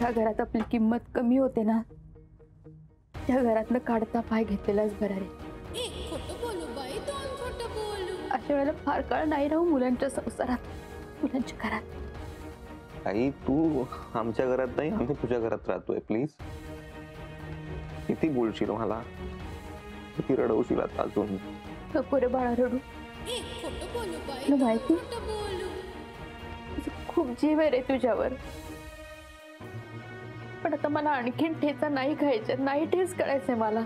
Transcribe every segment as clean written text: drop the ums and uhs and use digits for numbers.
ज्या घरात आपली किंमत कमी होते ना त्या घरातनं काढता पाय घेतलेलाच बरा रे. अशा वेळेला फार काळ नाही राहू मुलांच्या संसारात, मुलांच्या घरात. आई तू आमच्या घरात नाही, आम्ही तुझ्या घरात राहतोय. प्लीज किती बोलशील मला, किती रडवशील आता अजून. नको रे बाळा रडू. तुला माहिती खूप जीव आहे रे तुझ्यावर, पण आता मला आणखीन ठेचा नाही खायचा, नाही ठेच करायचंय मला.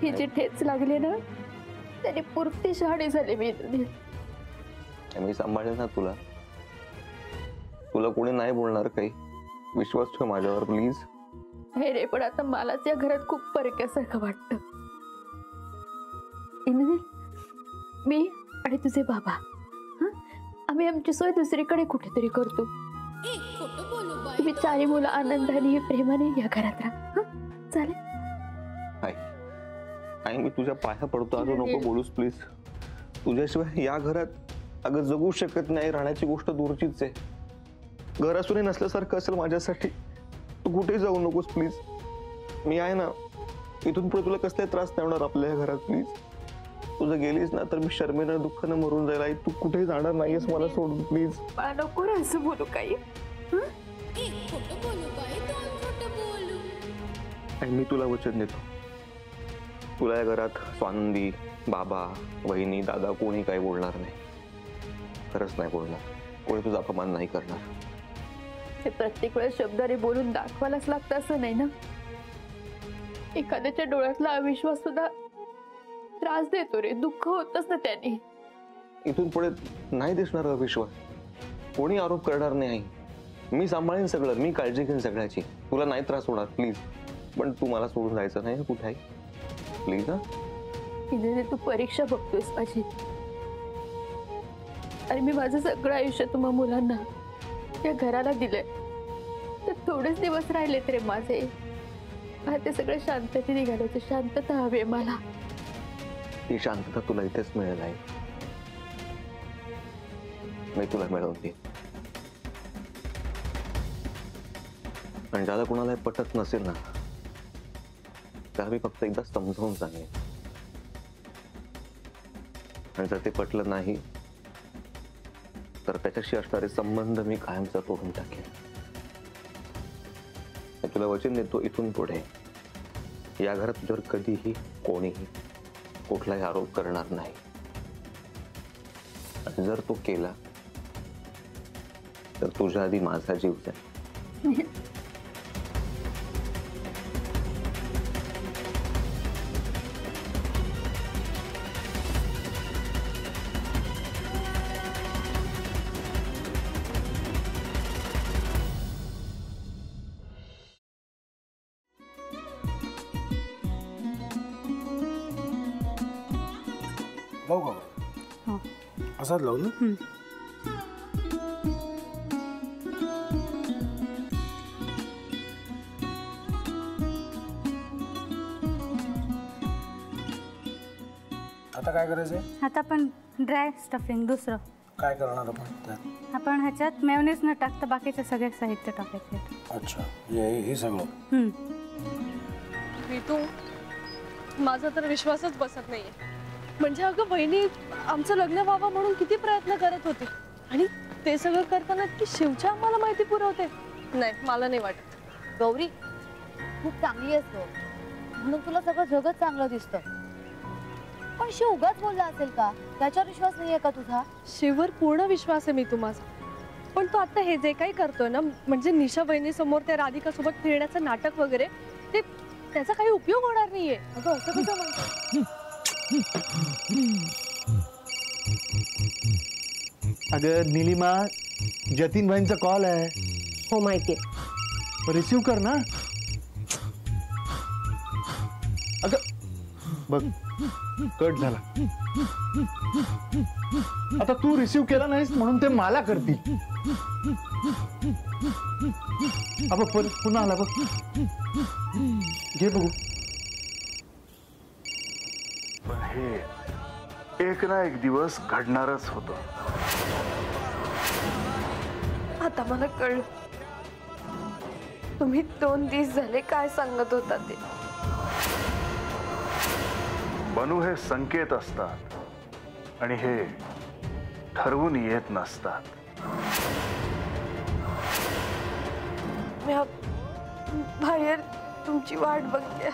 ही जी ठेच लागली ना त्याने पुरती शहाणी झाली मी सांभाळेल ना तुला. तुला कोणी नाही बोलणार, काही विश्वास ठेव माझ्यावर प्लीज. हे रे पण आता मलाच या घरात खूप परक्यासारखं वाटतं. मी आणि तुझे बाबा आम्ही आमची सोय दुसरीकडे कुठेतरी करतो. तुम्ही चारी मुलं आनंदाने प्रेमाने या घरात राहा. चालेल? आई मी तुझ्या पाया पडतो, अजून नको बोलूस प्लीज. तुझ्याशिवाय या घरात अगं जगू शकत नाही, राहण्याची गोष्ट दूरचीच आहे. घर असूनही नसल्यासारखं असेल माझ्यासाठी. तू कुठेही जाऊ नकोस प्लीज. मी आहे ना, इथून पुढे तुला कसलाही त्रास नाही होणार आपल्या घरात. प्लीज तुझं गेलीस ना तर मी शर्मेनं दुःखानं मरून जाईल. आई तू कुठेही जाणार नाहीयेस मला सोडून प्लीज. नको रे असं बोलू काही. आणि मी तुला वचन देतो, तुला या घरात स्वानंदी, बाबा, वहिनी, दादा कोणी काही बोलणार नाही. खरंच नाही बोलणार. कोणी तुझा अपमान नाही करणार. ते प्रत्येक वेळेस शब्दाने बोलून दाखवायलाच लागतं असं नाही ना. एखाद्याच्या डोळ्यातला अविश्वास सुद्धा त्रास देतो रे, दुःख होतच ना त्याने. इथून पुढे नाही दिसणार अविश्वास, कोणी आरोप करणार नाही. मी सांभाळेन सगळं, मी काळजी घेईन सगळ्याची. तुला नाही त्रास होणार प्लीज. पण तू मला सोडून जायचं नाही कुठे आहे प्लीज. तू परीक्षा बघतोयस माझी, आणि मी माझं सगळं आयुष्य तुम्हा मुलांना या घराला दिलंय. तर थोडेच दिवस राहिलेत रे माझे. ते सगळं शांततेने घालायचं. शांतता हवी मला. ती शांतता तुला इथेच मिळेल आहे. मी तुला मिळवते. आणि ज्याला कुणाला पटत नसेल ना त्याला मी फक्त एकदा समजावून सांगेन. आणि जर ते पटलं नाही तर त्याच्याशी असणारे संबंध मी कायमचा तोडून टाकेन. तुला वचन देतो, इथून पुढे या घरात तुझ्यावर कधीही कोणीही कुठलाही आरोप करणार नाही. आणि जर तो केला तर तुझ्या आधी माझा जीव जाईल. लावू का? असाच लावू ना. आता काय करायचंय? आता आपण ड्राय स्टफिंग दुसरं काय करणार आपण त्यात? आपण ह्याच्यात मेयोनीज न टाकता बाकीचे सगळे साहित्य टाकायचे. अच्छा, हे सगळं. ऋतू, माझा तर विश्वासच बसत नाहीये. म्हणजे अगं बहिणी आमचं लग्न व्हावं म्हणून किती प्रयत्न करत होती, आणि ते सगळं करताना की शिवच्या आम्हाला माहिती पुरवते. नाही, मला नाही वाटत. गौरी खूप चांगली आहेस गं, म्हणून तुला सगळं जगत चांगलं दिसतं. पण शिव उगाच बोलला असेल का? त्याच्यावर विश्वास नाहीये का तुझा? शिववर पूर्ण विश्वास आहे मी माझा. पण तो आता हे जे काही करतोय ना, म्हणजे निशा बहिणी समोर त्या राधिका सोबत फिरण्याचं नाटक वगैरे, ते त्याचा काही उपयोग होणार नाहीये. अगं असं कसं म्हणतो? अगं नीलिमा, जतीन भाईंचा कॉल आहे. हो माहितीये. रिसीव कर ना. अगं बघ कट झाला. आता तू रिसीव केला नाहीस म्हणून ते मला करतील. अब पुन्हा आला बघ. घे बघू. हे एक ना एक दिवस घडणारच होतं. आता मला कळलं तुम्ही 2 दिवस झाले काय सांगत होता ते? बनू हे संकेत असतात आणि हे ठरवून येत नसतात. मी बाहेर तुमची वाट बघते.